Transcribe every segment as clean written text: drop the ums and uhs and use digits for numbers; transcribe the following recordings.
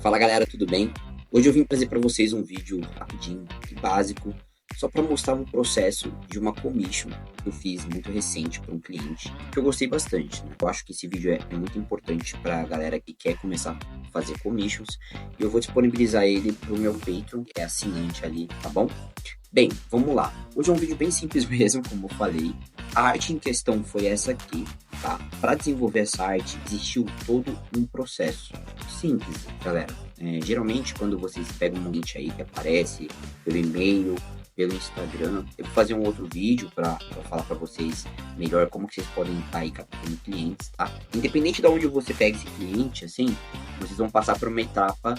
Fala galera, tudo bem? Hoje eu vim trazer para vocês um vídeo rapidinho e básico, só para mostrar um processo de uma commission que eu fiz muito recente para um cliente, que eu gostei bastante, né? Eu acho que esse vídeo é muito importante para a galera que quer começar a fazer commissions, e eu vou disponibilizar ele para o meu Patreon, que é assinante ali, tá bom? Bem, vamos lá. Hoje é um vídeo bem simples mesmo, como eu falei. A arte em questão foi essa aqui, tá? Para desenvolver essa arte, existiu todo um processo simples, galera. Geralmente, quando vocês pegam um link aí que aparece pelo e-mail, pelo Instagram, eu vou fazer um outro vídeo para falar para vocês melhor como que vocês podem estar aí captando clientes, tá? Independente de onde você pega esse cliente, assim, vocês vão passar por uma etapa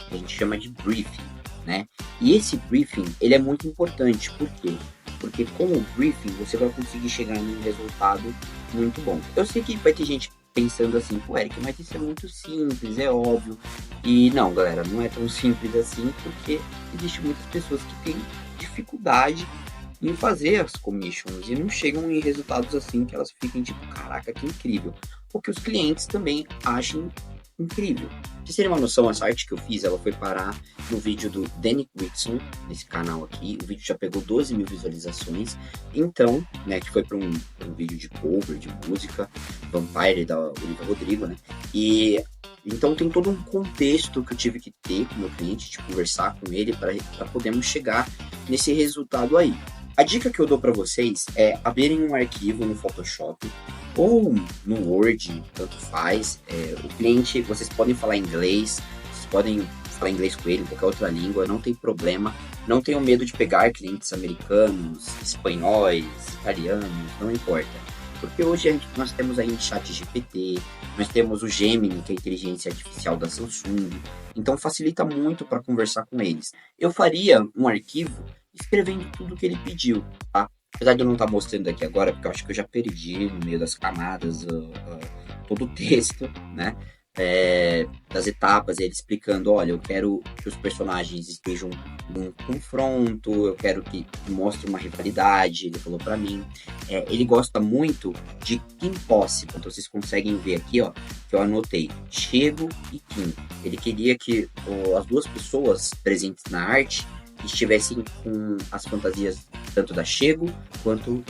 que a gente chama de briefing, né? E esse briefing, ele é muito importante, por quê? Porque com o briefing você vai conseguir chegar num resultado muito bom. Eu sei que vai ter gente pensando assim, pô, Eric, mas isso é muito simples, é óbvio. E não, galera, não é tão simples assim, porque existem muitas pessoas que têm dificuldade em fazer as commissions e não chegam em resultados assim que elas fiquem tipo, caraca, que incrível. Ou que os clientes também achem incrível. Pra vocês terem uma noção, essa arte que eu fiz, ela foi parar no vídeo do Danny Whitson, nesse canal aqui. O vídeo já pegou 12 mil visualizações. Então, né, que foi para um vídeo de cover, de música, Vampire, da Olivia Rodrigo, né? E então tem todo um contexto que eu tive que ter com o meu cliente, de conversar com ele para podermos chegar nesse resultado aí. A dica que eu dou para vocês é abrirem um arquivo no Photoshop ou no Word, tanto faz. O cliente, vocês podem falar inglês, vocês podem falar inglês com ele, qualquer outra língua, não tem problema. Não tenham medo de pegar clientes americanos, espanhóis, italianos, não importa. Porque hoje nós temos aí o ChatGPT, nós temos o Gemini, que é a inteligência artificial da Samsung, então facilita muito para conversar com eles. Eu faria um arquivo escrevendo tudo que ele pediu, tá? Apesar de eu não estar mostrando aqui agora, porque eu acho que eu já perdi no meio das camadas todo o texto, né? Das etapas, ele explicando, olha, eu quero que os personagens estejam num confronto, eu quero que mostre uma rivalidade, ele falou pra mim. Ele gosta muito de Kim Possible, então vocês conseguem ver aqui, ó, que eu anotei, Chego e Kim. Ele queria que as duas pessoas presentes na arte estivessem com as fantasias tanto da Chego quanto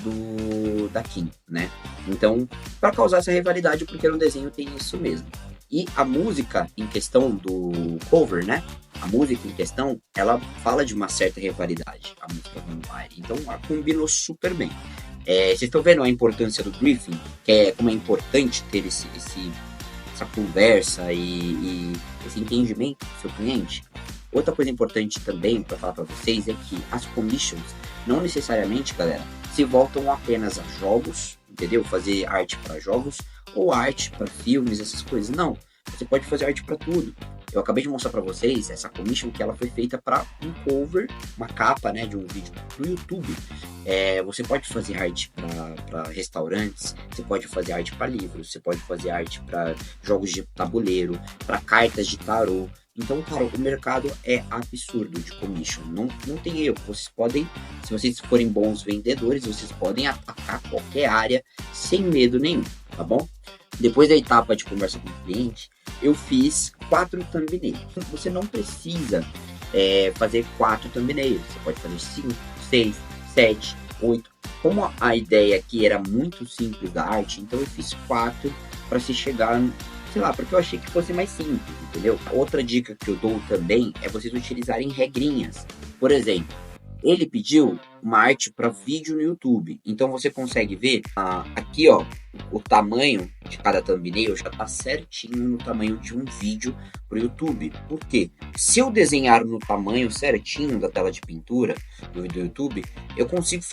da Kim, né? Então, para causar essa rivalidade, porque no desenho tem isso mesmo. E a música em questão do cover, né? A música em questão, ela fala de uma certa rivalidade, a música Vampire. Então, ela combinou super bem. Vocês estão vendo a importância do briefing? Como é importante ter essa conversa e esse entendimento do seu cliente? Outra coisa importante também para falar para vocês é que as commissions não necessariamente, galera, se voltam apenas a jogos, entendeu? Fazer arte para jogos ou arte para filmes, essas coisas. Não, você pode fazer arte para tudo. Eu acabei de mostrar para vocês essa commission que ela foi feita para um cover, uma capa, né, de um vídeo do YouTube. Você pode fazer arte para restaurantes, você pode fazer arte para livros, você pode fazer arte para jogos de tabuleiro, para cartas de tarô. Então, cara, o mercado é absurdo de commission, não tem erro. Vocês podem, se vocês forem bons vendedores, vocês podem atacar qualquer área sem medo nenhum, tá bom? Depois da etapa de conversa com o cliente, eu fiz 4 thumbnails. Você não precisa fazer 4 thumbnails, você pode fazer 5, 6, 7, 8. Como a ideia aqui era muito simples da arte, então eu fiz 4 para se chegar, sei lá, porque eu achei que fosse mais simples, entendeu? Outra dica que eu dou também é vocês utilizarem regrinhas. Por exemplo, ele pediu uma arte para vídeo no YouTube. Então você consegue ver aqui, ó, o tamanho de cada thumbnail já tá certinho no tamanho de um vídeo pro YouTube. Por quê? Se eu desenhar no tamanho certinho da tela de pintura do YouTube, eu consigo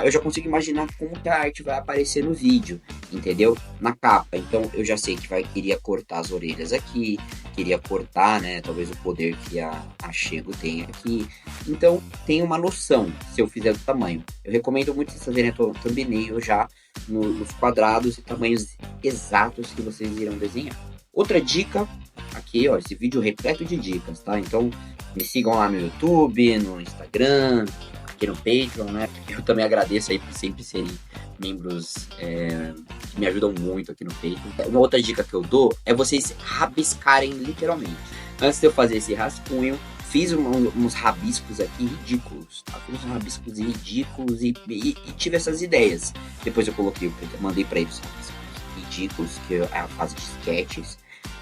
eu já consigo imaginar como que a arte vai aparecer no vídeo, entendeu? Na capa. Então eu já sei que queria cortar as orelhas aqui, queria cortar, né, talvez o poder que a Chego tem aqui. Então tem uma noção se eu fizer do tamanho. Eu recomendo muito vocês fazerem a thumbnail já nos quadrados e tamanhos exatos que vocês irão desenhar. Outra dica, aqui ó, esse vídeo repleto de dicas, tá? Então me sigam lá no YouTube, no Instagram, aqui no Patreon, né? Eu também agradeço aí por sempre serem membros que me ajudam muito aqui no Patreon. Uma outra dica que eu dou é vocês rabiscarem literalmente. Antes de eu fazer esse rascunho, fiz uns rabiscos aqui ridículos, tá? Fiz uns rabiscos ridículos e tive essas ideias. Depois eu coloquei, mandei para ele os rabiscos ridículos, que é a fase de sketches.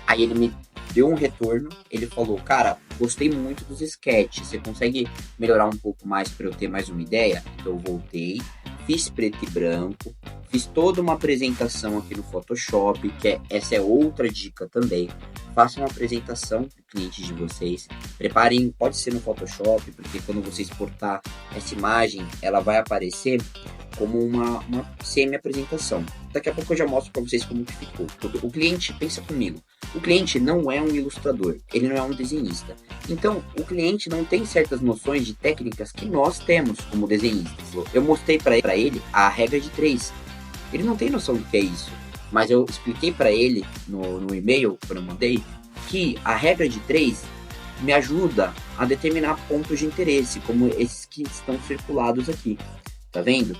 Aí ele me deu um retorno, ele falou, cara, gostei muito dos sketches, você consegue melhorar um pouco mais para eu ter mais uma ideia? Então eu voltei, fiz preto e branco, fiz toda uma apresentação aqui no Photoshop, essa é outra dica também. Façam uma apresentação para o cliente de vocês, preparem, pode ser no Photoshop, porque quando você exportar essa imagem, ela vai aparecer como uma semi-apresentação. Daqui a pouco eu já mostro para vocês como que ficou. O cliente, pensa comigo, o cliente não é um ilustrador, ele não é um desenhista. Então, o cliente não tem certas noções de técnicas que nós temos como desenhistas. Eu mostrei para ele a regra de 3. Ele não tem noção do que é isso. Mas eu expliquei para ele no e-mail, quando eu mandei, que a regra de 3 me ajuda a determinar pontos de interesse, como esses que estão circulados aqui. Tá vendo?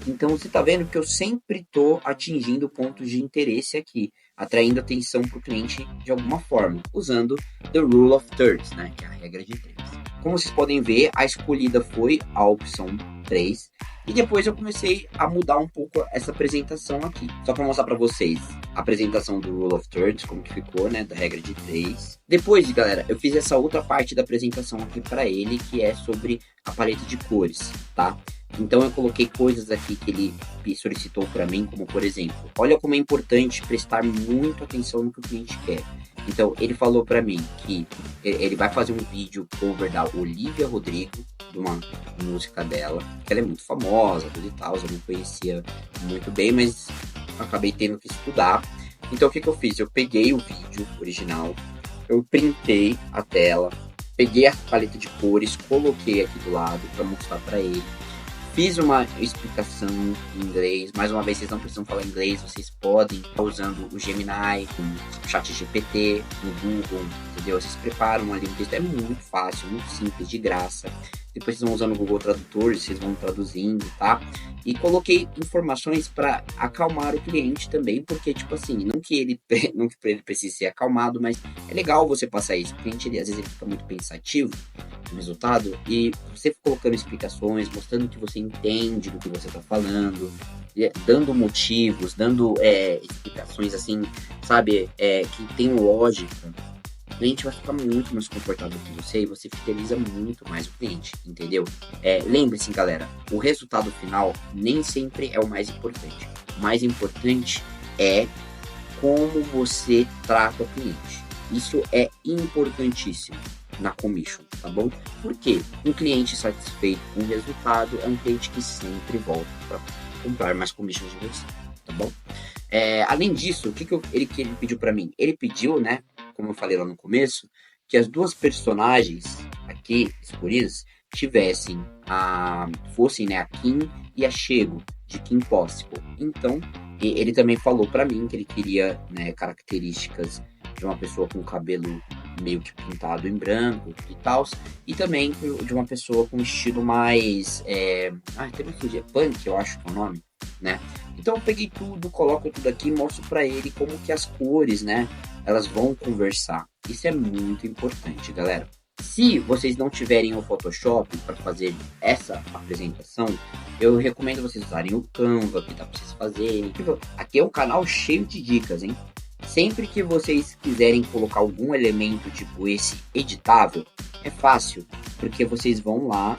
Então você tá vendo que eu sempre tô atingindo pontos de interesse aqui, atraindo atenção para o cliente de alguma forma, usando the rule of thirds, né, que é a regra de 3. Como vocês podem ver, a escolhida foi a opção 3, e depois eu comecei a mudar um pouco essa apresentação aqui, só para mostrar para vocês a apresentação do rule of thirds, como que ficou, né, da regra de 3. Depois, galera, eu fiz essa outra parte da apresentação aqui para ele, que é sobre a paleta de cores, tá? Então eu coloquei coisas aqui que ele solicitou para mim, como por exemplo, olha como é importante prestar muito atenção no que o cliente quer. Então ele falou para mim que ele vai fazer um vídeo cover da Olivia Rodrigo, de uma música dela, que ela é muito famosa, tudo e tal, eu não conhecia muito bem, mas acabei tendo que estudar. Então o que eu fiz? Eu peguei o vídeo original, eu printei a tela, peguei a paleta de cores, coloquei aqui do lado para mostrar para ele. Fiz uma explicação em inglês. Mais uma vez, vocês não precisam falar inglês. Vocês podem estar usando o Gemini, o ChatGPT, no Google, entendeu? Vocês preparam ali um texto. É muito fácil, muito simples, de graça. Depois vocês vão usando o Google Tradutor, vocês vão traduzindo, tá? E coloquei informações para acalmar o cliente também, porque, tipo assim, não que ele precise ser acalmado, mas é legal você passar isso. O cliente, às vezes, ele fica muito pensativo no resultado, e você colocando explicações, mostrando que você entende do que você está falando, dando motivos, dando explicações, assim, sabe, que tem lógica, o cliente vai ficar muito mais confortável com você e você fideliza muito mais o cliente, entendeu? Lembre-se, galera, o resultado final nem sempre é o mais importante. O mais importante é como você trata o cliente. Isso é importantíssimo na commission, tá bom? Porque um cliente satisfeito com o resultado é um cliente que sempre volta para comprar mais commissions de você, tá bom? Além disso, o que ele pediu para mim? Ele pediu, né, como eu falei lá no começo, que as duas personagens aqui escolhidas fossem, né, a Kim e a Chego, de Kim Possible. Então, ele também falou para mim que ele queria, né, características de uma pessoa com cabelo meio que pintado em branco e tal, e também de uma pessoa com estilo mais também fugia, punk, eu acho que é o nome, né? Então eu peguei tudo, coloco tudo aqui e mostro para ele como que as cores, né, elas vão conversar. Isso é muito importante, galera. Se vocês não tiverem o Photoshop para fazer essa apresentação, eu recomendo vocês usarem o Canva, que dá para vocês fazerem. Aqui é um canal cheio de dicas, hein? Sempre que vocês quiserem colocar algum elemento tipo esse editável, é fácil, porque vocês vão lá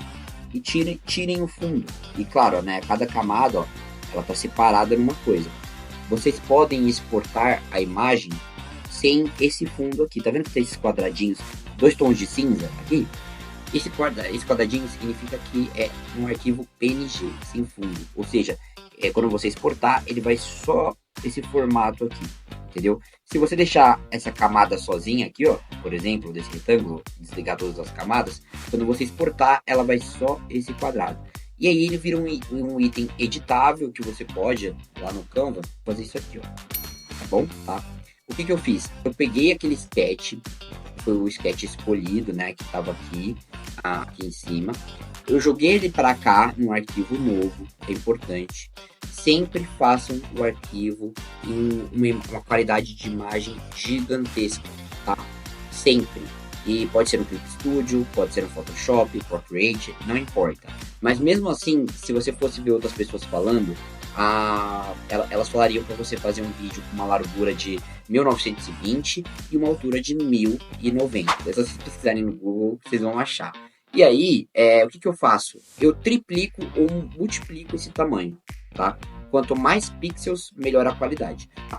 e tirem o fundo. E claro, né, cada camada, ó, ela está separada numa coisa. Vocês podem exportar a imagem sem esse fundo aqui. Tá vendo que tem esses quadradinhos, 2 tons de cinza aqui? Esse quadradinho significa que é um arquivo PNG, sem fundo. Ou seja, quando você exportar, ele vai só esse formato aqui. Entendeu? Se você deixar essa camada sozinha aqui, ó, por exemplo, desse retângulo, desligar todas as camadas, quando você exportar, ela vai só esse quadrado. E aí ele vira um item editável que você pode, lá no Canva, fazer isso aqui, ó. Tá bom? Tá? O que eu fiz? Eu peguei aquele sketch, foi o sketch escolhido, né, que tava aqui em cima. Eu joguei ele para cá, num arquivo novo, é importante. Sempre façam o arquivo em uma qualidade de imagem gigantesca, tá? Sempre. E pode ser um Clip Studio, pode ser um Photoshop, Procreate, não importa. Mas mesmo assim, se você fosse ver outras pessoas falando, elas falariam para você fazer um vídeo com uma largura de 1920 e uma altura de 1090. Se vocês pesquisarem no Google, vocês vão achar. E aí, o que eu faço? Eu triplico ou multiplico esse tamanho, tá? Quanto mais pixels, melhor a qualidade. Tá?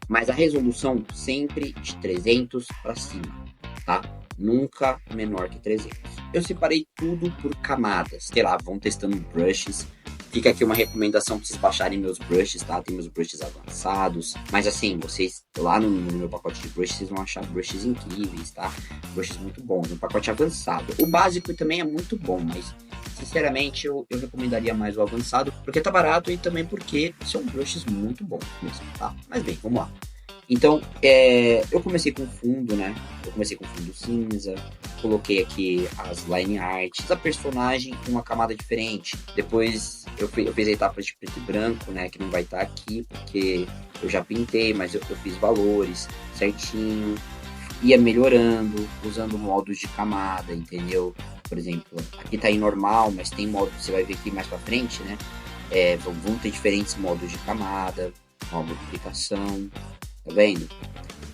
Mas a resolução sempre de 300 para cima, tá? Nunca menor que 300. Eu separei tudo por camadas. Sei lá, vão testando brushes. Fica aqui uma recomendação para vocês baixarem meus brushes, tá? Tem meus brushes avançados. Mas assim, vocês lá no meu pacote de brushes, vocês vão achar brushes incríveis, tá? Brushes muito bons. Um pacote avançado. O básico também é muito bom, mas sinceramente eu recomendaria mais o avançado, porque tá barato e também porque são brushes muito bons mesmo, tá? Mas bem, vamos lá. Então, eu comecei com fundo, né? Eu comecei com fundo cinza, coloquei aqui as line arts, a personagem com uma camada diferente. Depois eu fiz a etapa de preto e branco, né? Que não vai estar aqui, porque eu já pintei, mas eu fiz valores certinho. Ia melhorando, usando modos de camada, entendeu? Por exemplo, aqui tá em normal, mas tem modo, você vai ver aqui mais pra frente, né? Vão ter diferentes modos de camada, uma modificação. Tá vendo?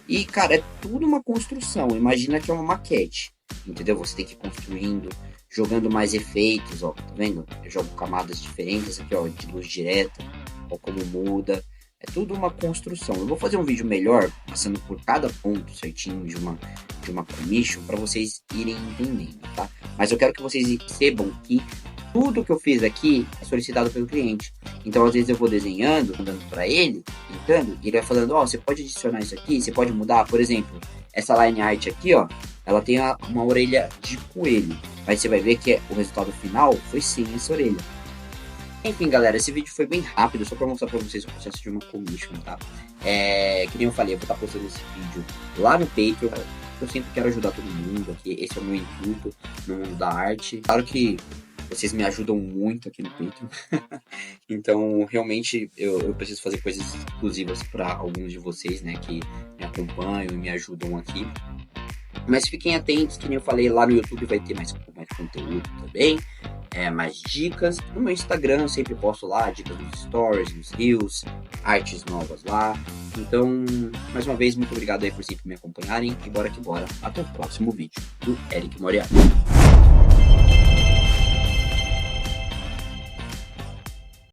E, cara, é tudo uma construção. Imagina que é uma maquete, entendeu? Você tem que ir construindo, jogando mais efeitos, ó. Tá vendo? Eu jogo camadas diferentes aqui, ó, de luz direta, ó, como muda. É tudo uma construção. Eu vou fazer um vídeo melhor, passando por cada ponto certinho de uma commission, para vocês irem entendendo, tá? Mas eu quero que vocês percebam que tudo que eu fiz aqui é solicitado pelo cliente. Então, às vezes eu vou desenhando, mandando para ele, pintando, e ele vai falando, ó, você pode adicionar isso aqui, você pode mudar. Por exemplo, essa line art aqui, ó, ela tem uma orelha de coelho. Mas você vai ver que o resultado final foi sem essa orelha. Enfim, galera, esse vídeo foi bem rápido, só para mostrar para vocês o processo de uma commission, tá? Que nem eu falei, eu vou estar postando esse vídeo lá no Patreon. Eu sempre quero ajudar todo mundo aqui, esse é o meu intuito no mundo da arte. Claro que vocês me ajudam muito aqui no Patreon. Então, realmente, eu preciso fazer coisas exclusivas para alguns de vocês, né, que me acompanham e me ajudam aqui. Mas fiquem atentos, que nem eu falei, lá no YouTube vai ter mais conteúdo também, mais dicas. No meu Instagram eu sempre posto lá dicas nos stories, nos reels, artes novas lá. Então, mais uma vez, muito obrigado aí por sempre me acompanharem e bora que bora. Até o próximo vídeo do Eric Moriarty.